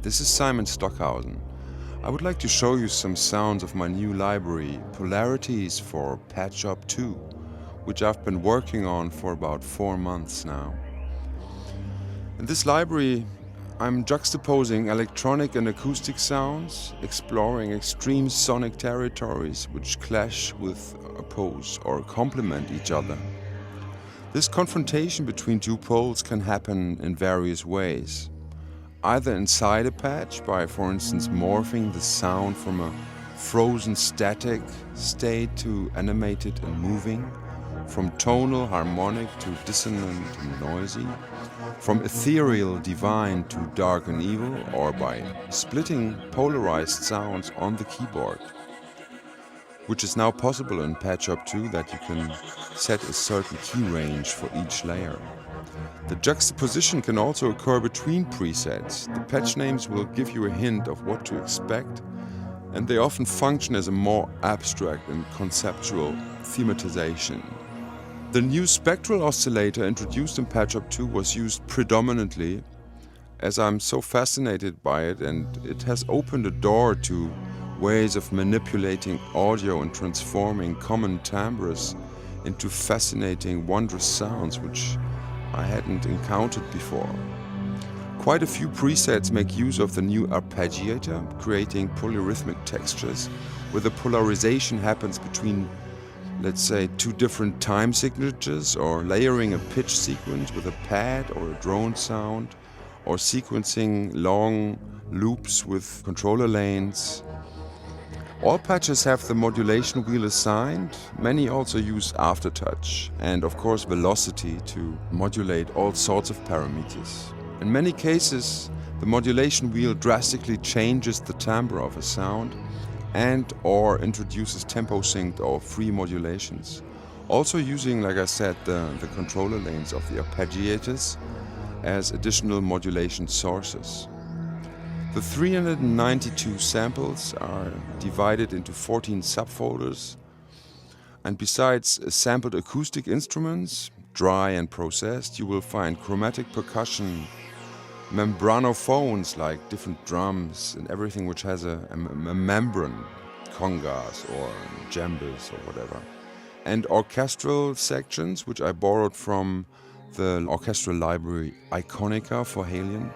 This is Simon Stockhausen. I would like to show you some sounds of my new library, Polarities for Patch-Up 2, which I've been working on for about 4 months now. In this library, I'm juxtaposing electronic and acoustic sounds, exploring extreme sonic territories which clash with, oppose, or complement each other. This confrontation between two poles can happen in various ways. Either inside a patch by, for instance, morphing the sound from a frozen static state to animated and moving, from tonal harmonic to dissonant and noisy, from ethereal divine to dark and evil, or by splitting polarized sounds on the keyboard, which is now possible in Patch-Up 2 that you can set a certain key range for each layer. The juxtaposition can also occur between presets. The patch names will give you a hint of what to expect, and they often function as a more abstract and conceptual thematization. The new spectral oscillator introduced in Patch-Up 2 was used predominantly, as I'm so fascinated by it, and it has opened a door to ways of manipulating audio and transforming common timbres into fascinating, wondrous sounds which I hadn't encountered before. Quite a few presets make use of the new arpeggiator, creating polyrhythmic textures where the polarization happens between, let's say, two different time signatures, or layering a pitch sequence with a pad or a drone sound, or sequencing long loops with controller lanes. All patches have the modulation wheel assigned. Many also use aftertouch and, of course, velocity to modulate all sorts of parameters. In many cases, the modulation wheel drastically changes the timbre of a sound and/or introduces tempo synced or free modulations. Also using, like I said, the controller lanes of the arpeggiators as additional modulation sources. The 392 samples are divided into 14 subfolders, and besides sampled acoustic instruments, dry and processed, you will find chromatic percussion, membranophones like different drums and everything which has a membrane, congas or djembes or whatever, and orchestral sections which I borrowed from the orchestral library Iconica for Halion.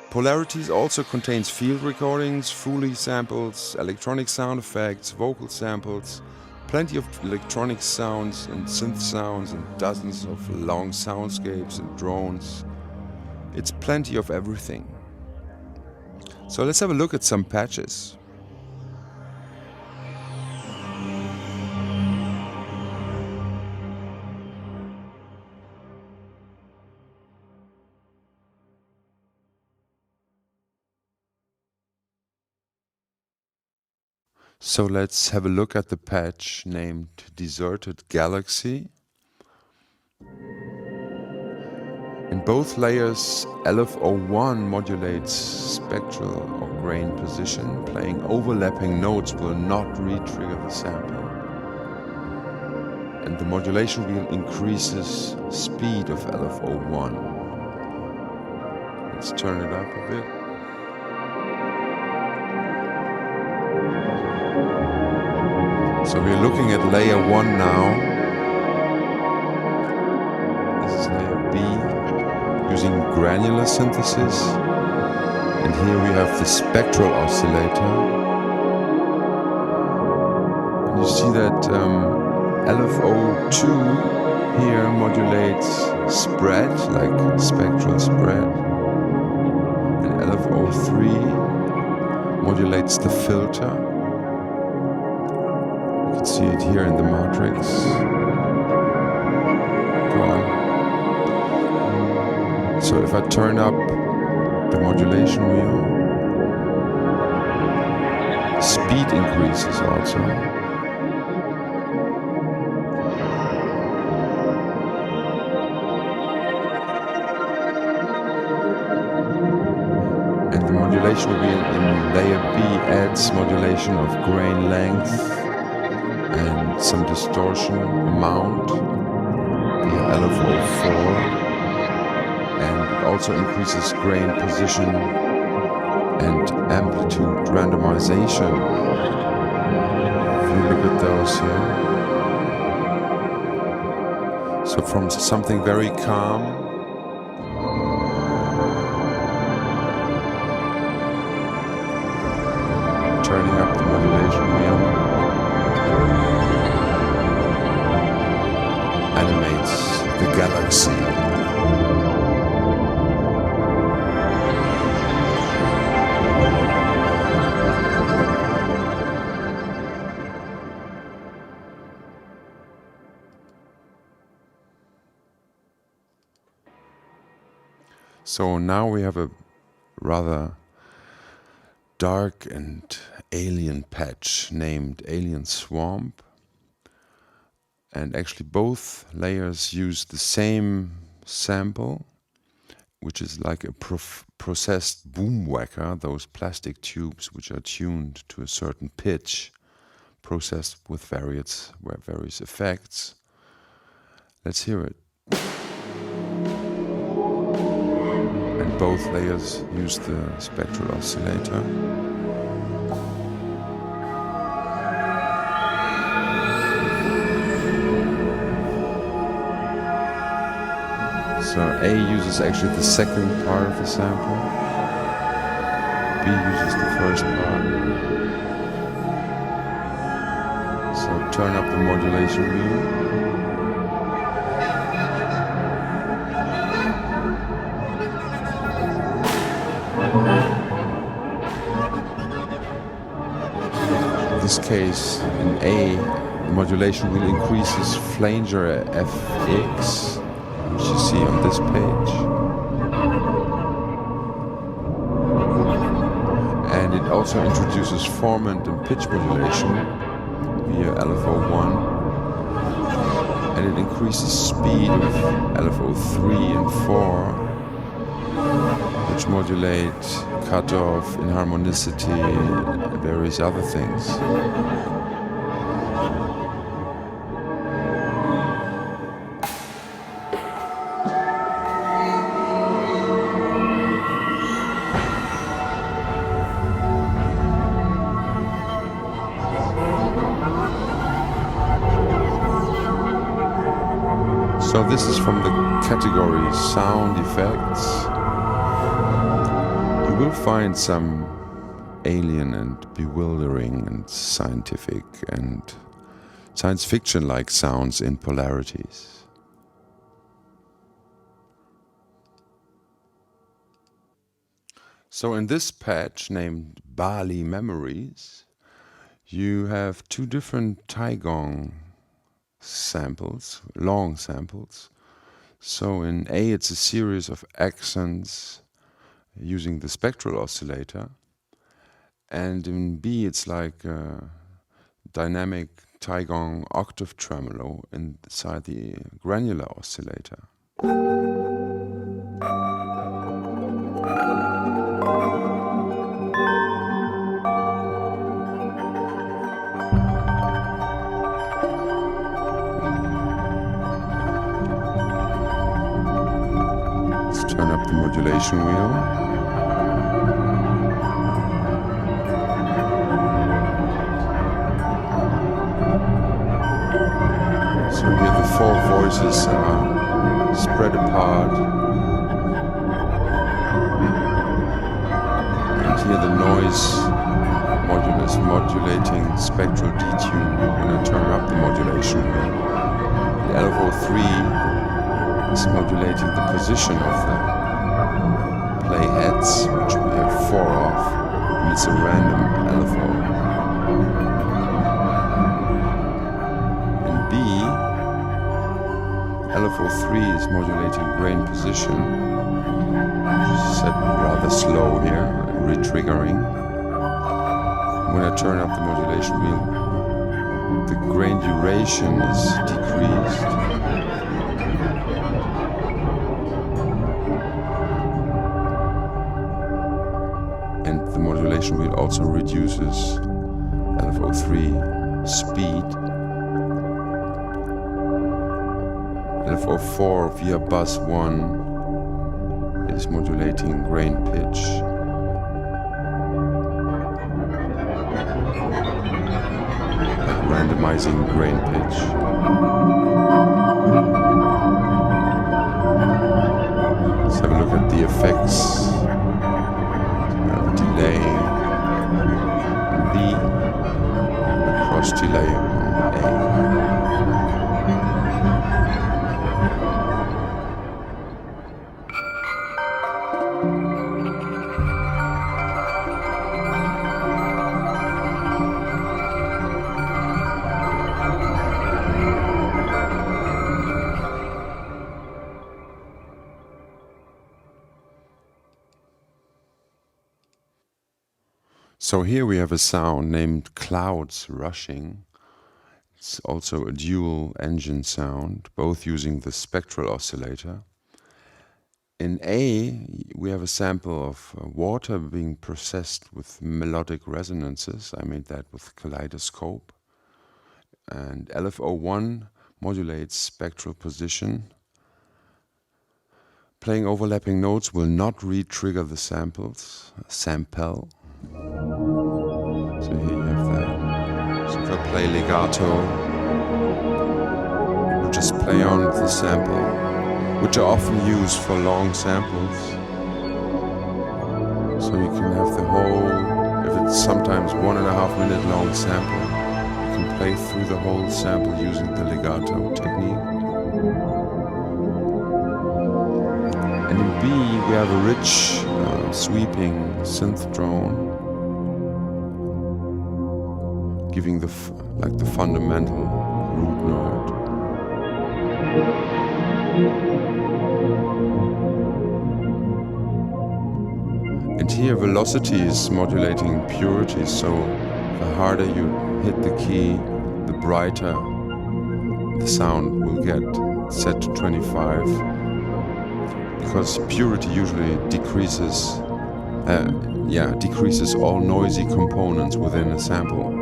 Polarities also contains field recordings, Foley samples, electronic sound effects, vocal samples, plenty of electronic sounds and synth sounds, and dozens of long soundscapes and drones. It's plenty of everything. So let's have a look at some patches. So let's have a look at the patch named Deserted Galaxy. In both layers, LFO1 modulates spectral or grain position. Playing overlapping notes will not re-trigger the sample. And the modulation wheel increases speed of LFO1. Let's turn it up a bit. So we're looking at layer 1 now. This is layer B, using granular synthesis. And here we have the spectral oscillator. And you see that LFO2 here modulates spread, like spectral spread. And LFO3 modulates the filter. You can see it here in the matrix. Go on. So if I turn up the modulation wheel, speed increases also. And the modulation wheel in layer B adds modulation of grain length and some distortion amount via LFO4, and it also increases grain position and randomization. If you look at those here. So from something very calm turning up the modulation wheel animates the galaxy. So now we have a rather dark and alien patch named Alien Swamp, and actually both layers use the same sample, which is like a processed boom whacker, those plastic tubes which are tuned to a certain pitch, processed with various effects. Let's hear it. And both layers use the spectral oscillator. So A uses actually the second part of the sample, B uses the first part. So turn up the modulation wheel. In this case, in A, the modulation wheel increases flanger Fx, which you see on this page. And it also introduces formant and pitch modulation via LFO1. And it increases speed of LFO3 and 4, which modulate cutoff, inharmonicity, and various other things. So this is from the category sound effects. You will find some alien and bewildering and scientific and science fiction-like sounds in polarities. So in this patch named Bali Memories, you have two different Taigong samples, long samples. So in A it's a series of accents using the spectral oscillator, and in B it's like a dynamic Taigong octave tremolo inside the granular oscillator. Turn up the modulation wheel. So here the four voices are spread apart. And here the noise modulus modulating spectral detune when I turn up the modulation wheel. The LFO3 is modulating the position of the playheads, which we have 4 of, and it's a random LFO. In B, LFO3 is modulating grain position, which is set rather slow here, re-triggering. When I turn up the modulation wheel, the grain duration is decreased. And the modulation wheel also reduces LFO3 speed. LFO4 via bus 1 is modulating grain pitch. randomizing grain pitch. Let's have a look at the effects. We have delay on B, and a cross delay on A. So here we have a sound named Clouds Rushing. It's also a dual engine sound, both using the spectral oscillator. In A, we have a sample of water being processed with melodic resonances. I made that with Kaleidoscope. And LFO1 modulates spectral position. Playing overlapping notes will not re-trigger the sample. So here you have that. So if I play legato, it will just play on with the sample, which are often used for long samples. So you can have the whole, if it's sometimes 1.5 minute long sample, you can play through the whole sample using the legato technique. And in B, we have a rich, sweeping synth drone, giving the fundamental root note. And here velocity is modulating purity, so the harder you hit the key, the brighter the sound will get, set to 25, because purity usually decreases all noisy components within a sample.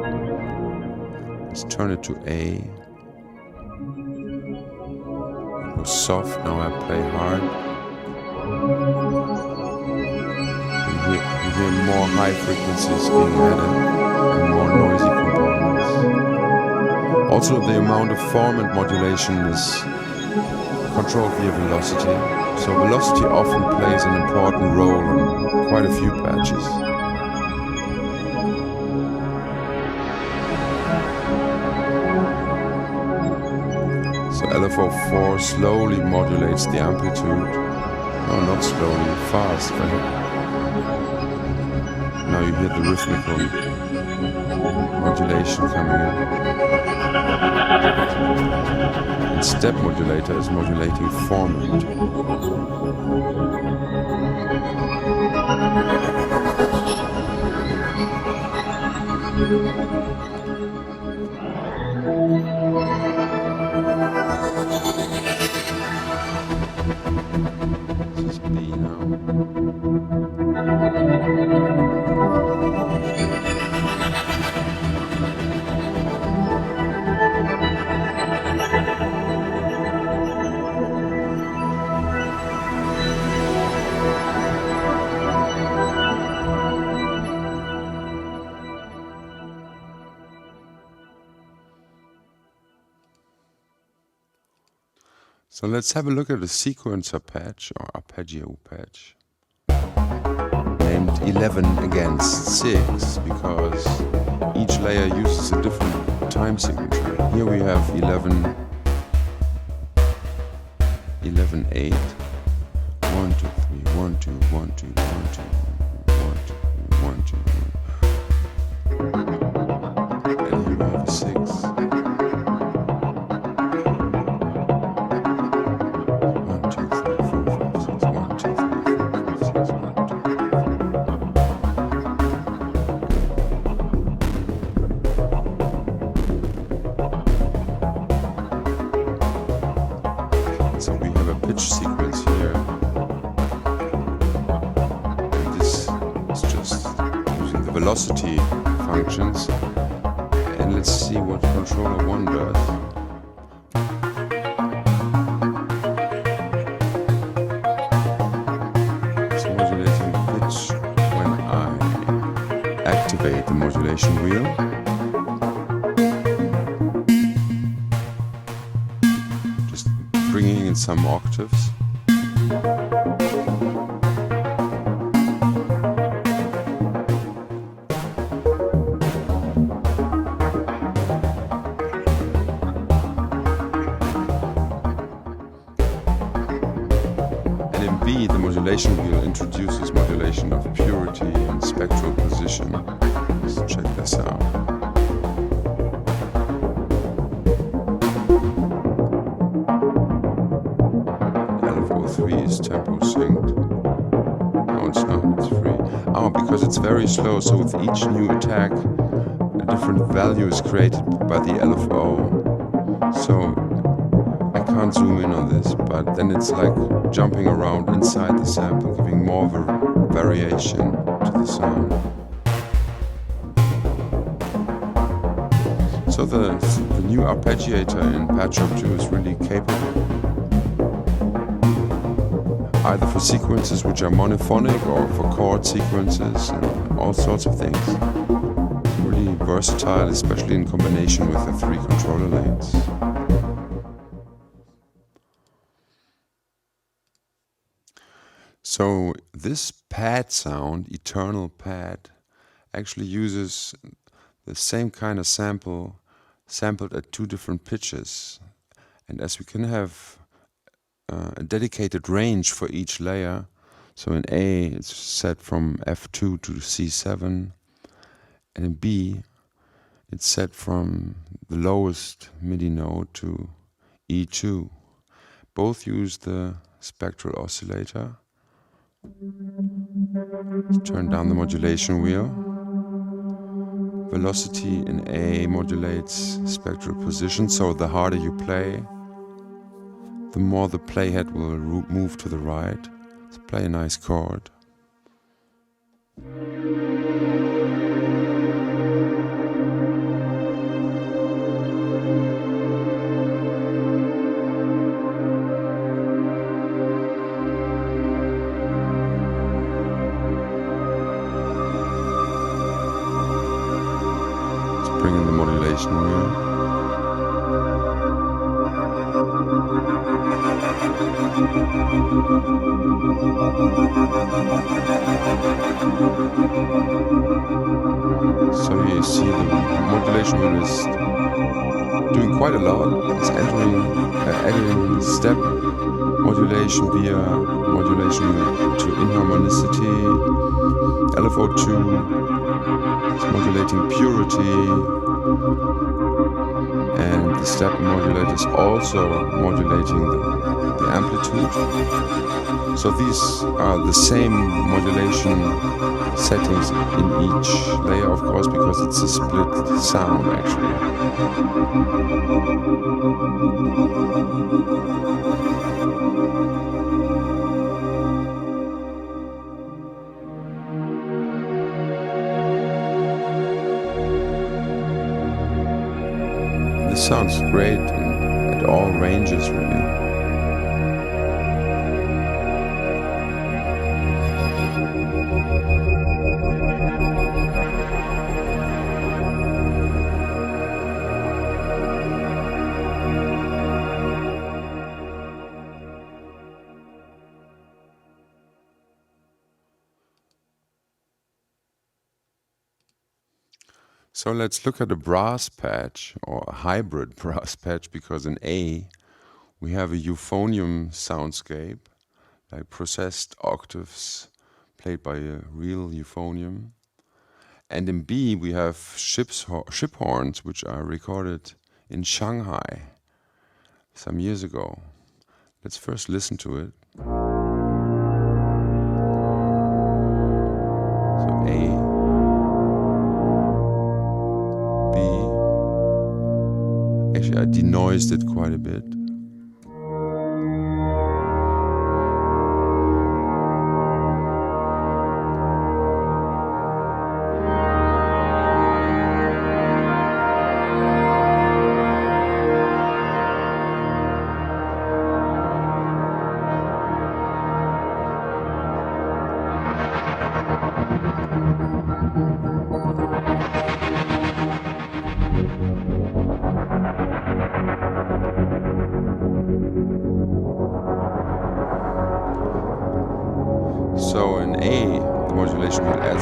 Let's turn it to A. It was soft, now I play hard. You hear more high frequencies being added and more noisy components. Also, the amount of formant modulation is controlled via velocity. So velocity often plays an important role in quite a few patches. So LFO4 slowly modulates the amplitude. No, not slowly, fast. Now you hear the rhythmical modulation coming in. And step modulator is modulating formant. This is B now. So let's have a look at a sequencer patch or arpeggio patch named 11 against 6, because each layer uses a different time signature. Here we have 11, 8, 1, 2, 3, 1, 2, 1, 2, 1, 2, 1, 2, 1, 2. And here we have a 6. So we have a pitch sequence here. And this is just using the velocity functions. And let's see what controller 1 does. It's modulating pitch when I activate the modulation wheel. in some octaves. And in B, the modulation wheel introduces modulation of purity and spectral position. Let's check this out. LFO3 is tempo synced. No, it's not, it's free. Oh, because it's very slow, so with each new attack, a different value is created by the LFO. So I can't zoom in on this, but then it's like jumping around inside the sample, giving more of a variation to the sound. So the new arpeggiator in Patchwork 2 is really capable, either for sequences which are monophonic or for chord sequences and all sorts of things. Really versatile, especially in combination with the 3 controller lanes. So this pad sound, eternal pad, actually uses the same kind of sample sampled at 2 different pitches. And as we can have a dedicated range for each layer, so in A it's set from F2 to C7, and in B it's set from the lowest MIDI note to E2. Both use the spectral oscillator. Turn down the modulation wheel. Velocity in A modulates spectral position, so the harder you play, the more the playhead will move to the right. So play a nice chord. Bring in the modulation wheel. So you see the modulation wheel is doing quite a lot. It's adding step modulation via modulation to inharmonicity, LFO2. It's modulating purity, and the step modulator is also modulating the amplitude. So these are the same modulation settings in each layer, of course, because it's a split sound actually. This sounds great at all ranges, really. So let's look at a brass patch, or a hybrid brass patch, because in A we have a euphonium soundscape, like processed octaves played by a real euphonium. And in B we have ship horns, which are recorded in Shanghai some years ago. Let's first listen to it. So A, actually, I denoised it quite a bit.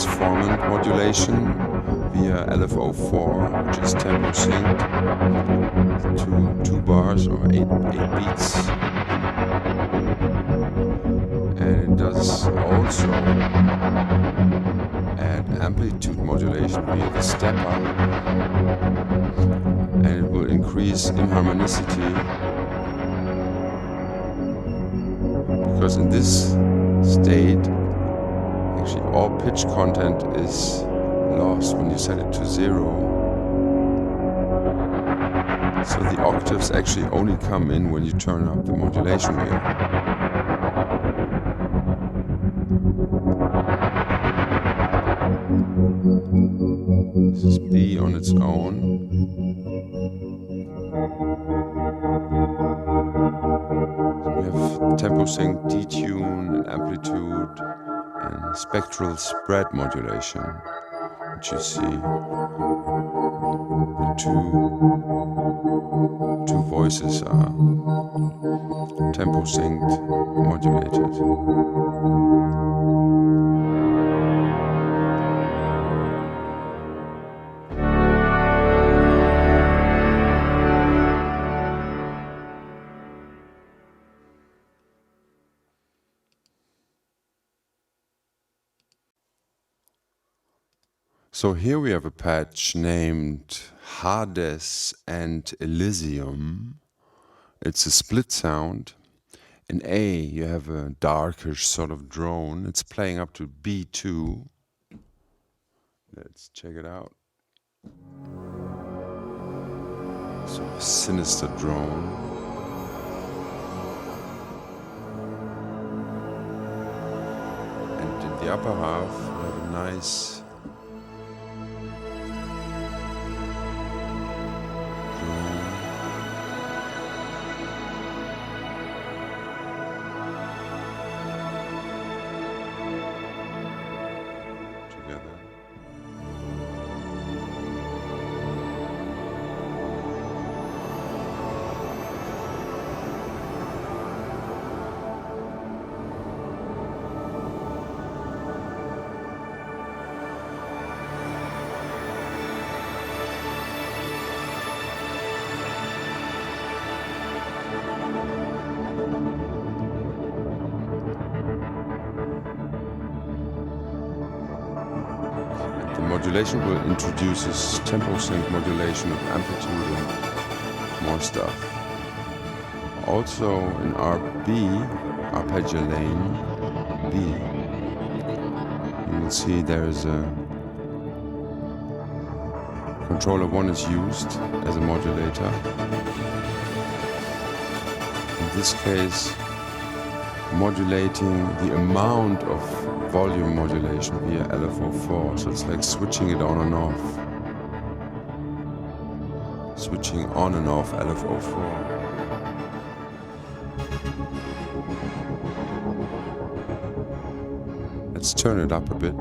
transformant modulation via LFO4, which is tempo synced to 2 bars or 8 beats. And it does also add amplitude modulation via the step up, and it will increase inharmonicity, because in this state actually all pitch content is lost when you set it to 0. So the octaves actually only come in when you turn up the modulation wheel. This is B on its own. We have tempo sync, detune, and amplitude, and spectral spread modulation, which you see the two voices are tempo synced, modulated. So here we have a patch named Hades and Elysium. It's a split sound. In A you have a darkish sort of drone. It's playing up to B2. Let's check it out. So a sinister drone. And in the upper half we have a nice modulation will introduces tempo sync modulation of amplitude and more stuff. Also in RB, arpeggio lane B, you will see there is a controller 1 is used as a modulator. In this case, modulating the amount of volume modulation via LFO4, so it's like switching it on and off. Switching on and off LFO4. Let's turn it up a bit.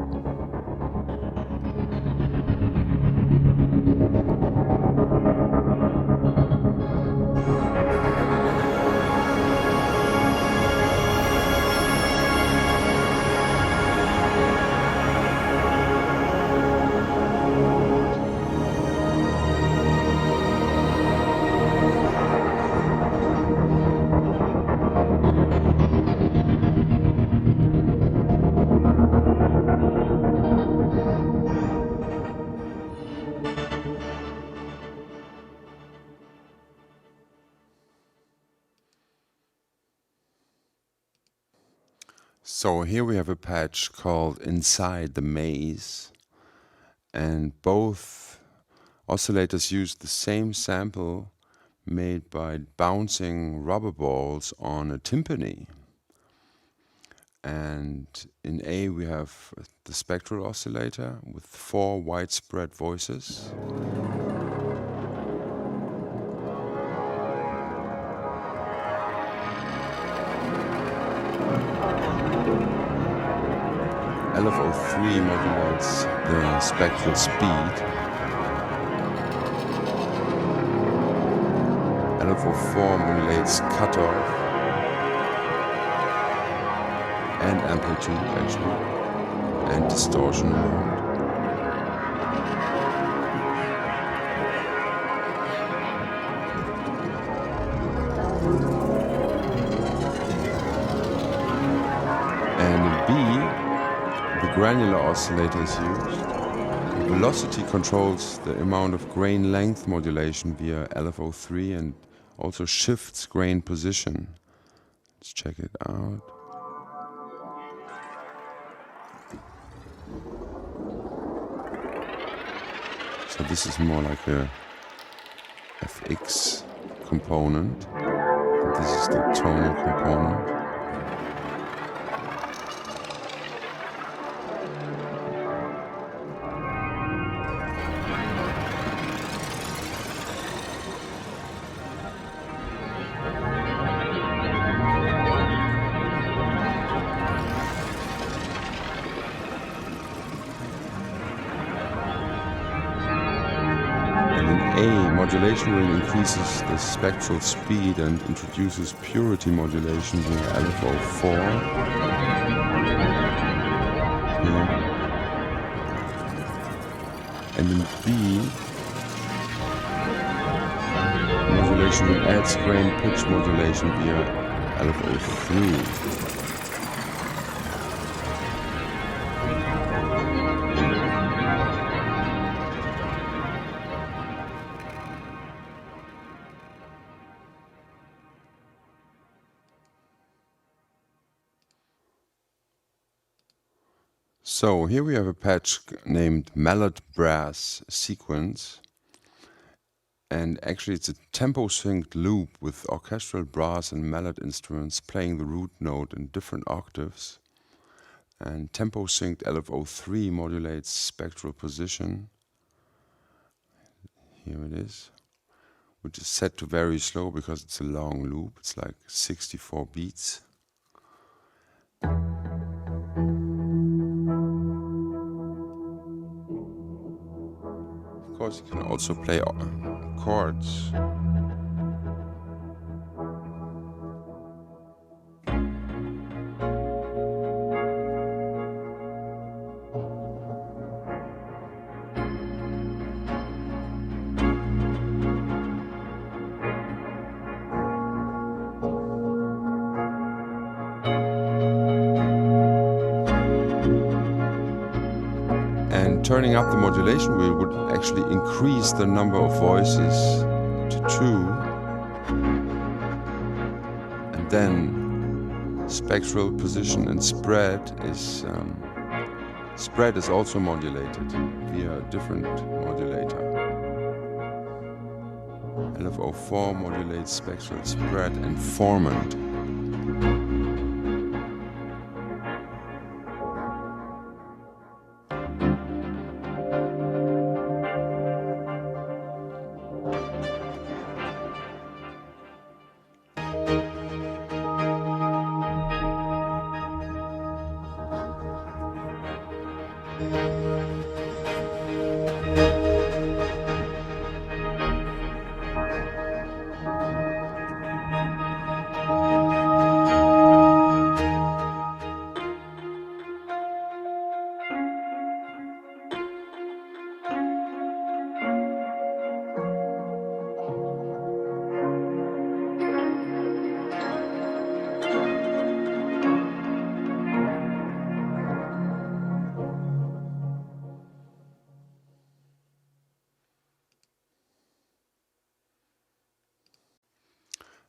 So here we have a patch called Inside the Maze, and both oscillators use the same sample made by bouncing rubber balls on a timpani. And in A we have the spectral oscillator with 4 widespread voices. LFO3 modulates the spectral speed. LFO4 modulates cutoff and amplitude actually. and distortion mode. And in B, the granular oscillator is used. The velocity controls the amount of grain length modulation via LFO3 and also shifts grain position. Let's check it out. So this is more like a FX component. And this is the tonal component. Modulation ring increases the spectral speed and introduces purity modulation via LFO4. Here. And in B, modulation ring adds grain pitch modulation via LFO3. So here we have a patch named Mallet Brass Sequence, and actually it's a tempo-synced loop with orchestral brass and mallet instruments playing the root note in different octaves. And tempo-synced LFO3 modulates spectral position. Here it is, which is set to very slow because it's a long loop. It's like 64 beats. Of course, you can also play chords. And turning up the modulation wheel would actually increase the number of voices to 2. And then spectral position and spread is also modulated via a different modulator. LFO4 modulates spectral spread and formant.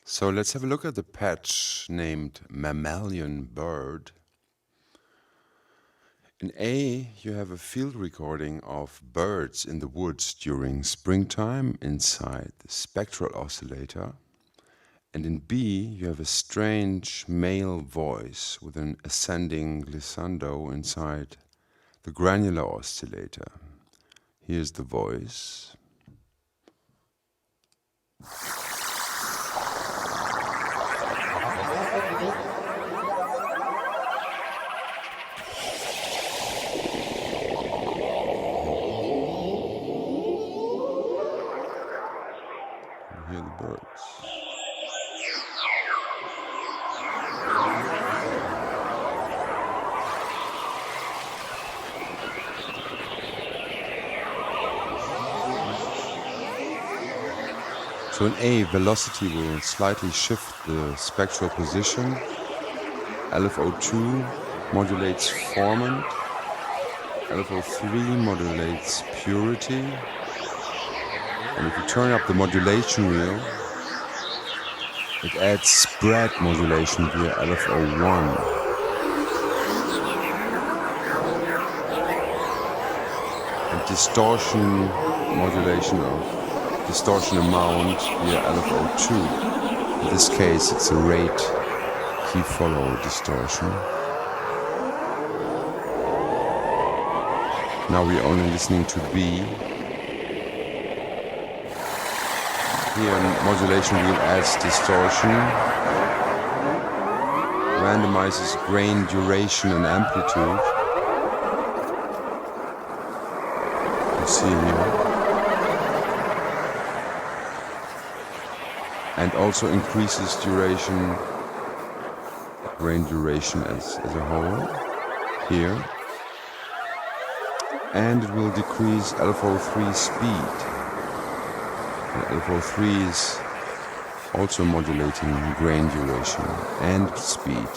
So let's have a look at the patch named Mammalian Bird. In A, you have a field recording of birds in the woods during springtime inside the spectral oscillator. And in B, you have a strange male voice with an ascending glissando inside the granular oscillator. Here's the voice. Hear the birds. So in A, velocity will slightly shift the spectral position. LFO2 modulates formant. LFO3 modulates purity. And if you turn up the modulation wheel, it adds spread modulation via LFO1. And distortion modulation of distortion amount via LFO2. In this case, it's a rate key follow distortion. Now we're only listening to B. Here, modulation wheel adds distortion, randomizes grain duration and amplitude. You see here. And also increases duration, grain duration as a whole, here. And it will decrease LFO3 speed. LFO3 is also modulating grain duration and speed.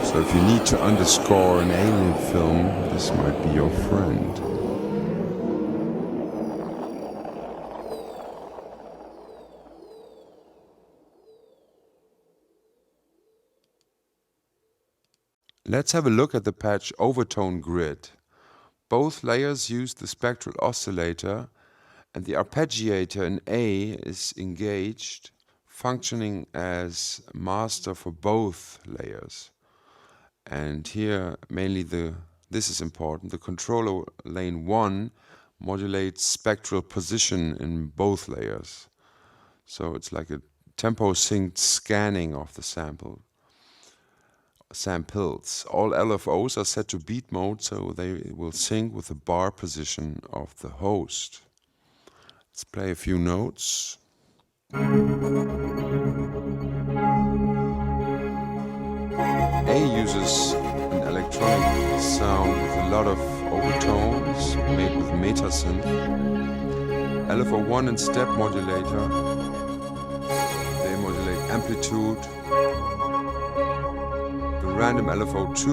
So if you need to underscore an alien film, this might be your friend. Let's have a look at the patch overtone grid. Both layers use the spectral oscillator, and the arpeggiator in A is engaged, functioning as master for both layers. And here, mainly this is important, the controller lane 1 modulates spectral position in both layers. So it's like a tempo-synced scanning of the samples. All LFOs are set to beat mode, so they will sync with the bar position of the host. Let's play a few notes. A uses an electronic sound with a lot of overtones made with metasynth. LFO1 and step modulator, they modulate amplitude. The random LFO2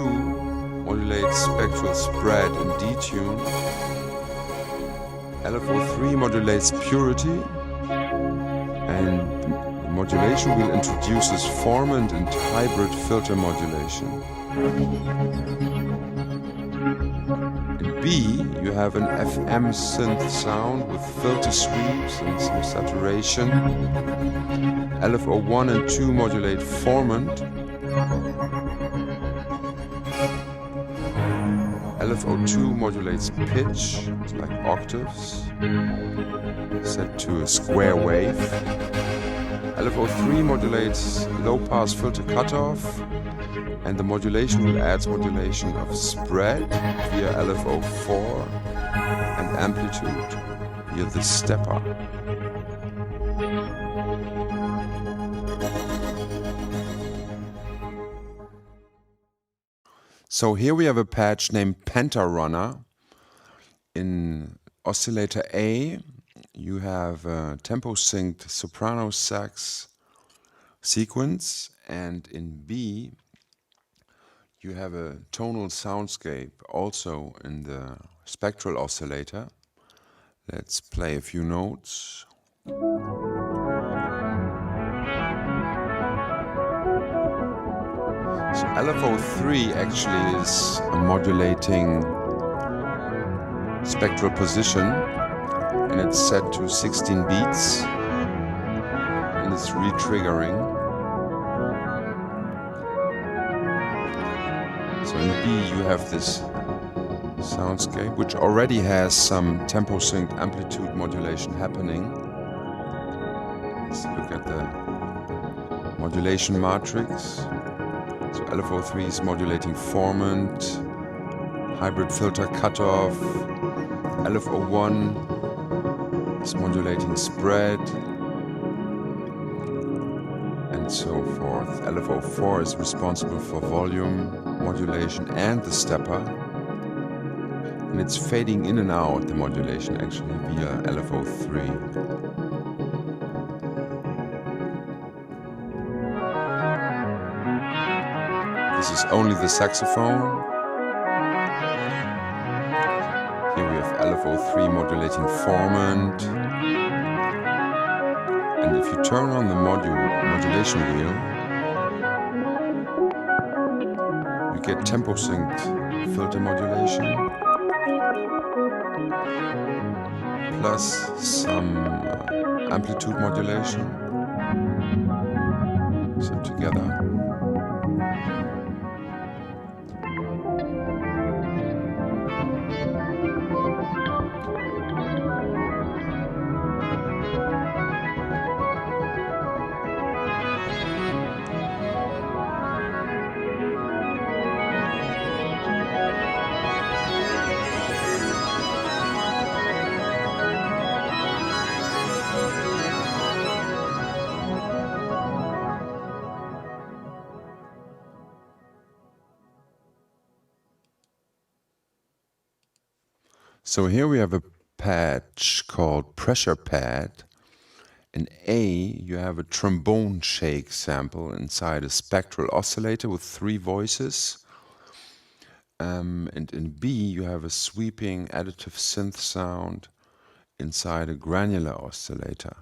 modulates spectral spread and detune. LFO3 modulates purity, and the modulation wheel introduces formant and hybrid filter modulation. In B, you have an FM synth sound with filter sweeps and some saturation. LFO1 and 2 modulate formant. LFO2 modulates pitch, it's like octaves, set to a square wave. LFO3 modulates low-pass filter cutoff, and the modulation wheel adds modulation of spread via LFO4 and amplitude via the stepper. So here we have a patch named Pentarunner. In oscillator A, you have a tempo-synced soprano sax sequence, and in B, you have a tonal soundscape also in the spectral oscillator. Let's play a few notes. So LFO3 actually is a modulating spectral position, and it's set to 16 beats, and it's re-triggering. So in B you have this soundscape, which already has some tempo-synced amplitude modulation happening. Let's look at the modulation matrix. So LFO3 is modulating formant, hybrid filter cutoff. LFO1 is modulating spread, and so forth. LFO4 is responsible for volume modulation and the stepper, and it's fading in and out the modulation actually via LFO3. This is only the saxophone. Here we have LFO3 modulating formant. And if you turn on the modulation wheel, you get tempo synced filter modulation plus some amplitude modulation. So together. So here we have a patch called Pressure Pad. In A, you have a trombone shake sample inside a spectral oscillator with 3 voices. And in B, you have a sweeping additive synth sound inside a granular oscillator.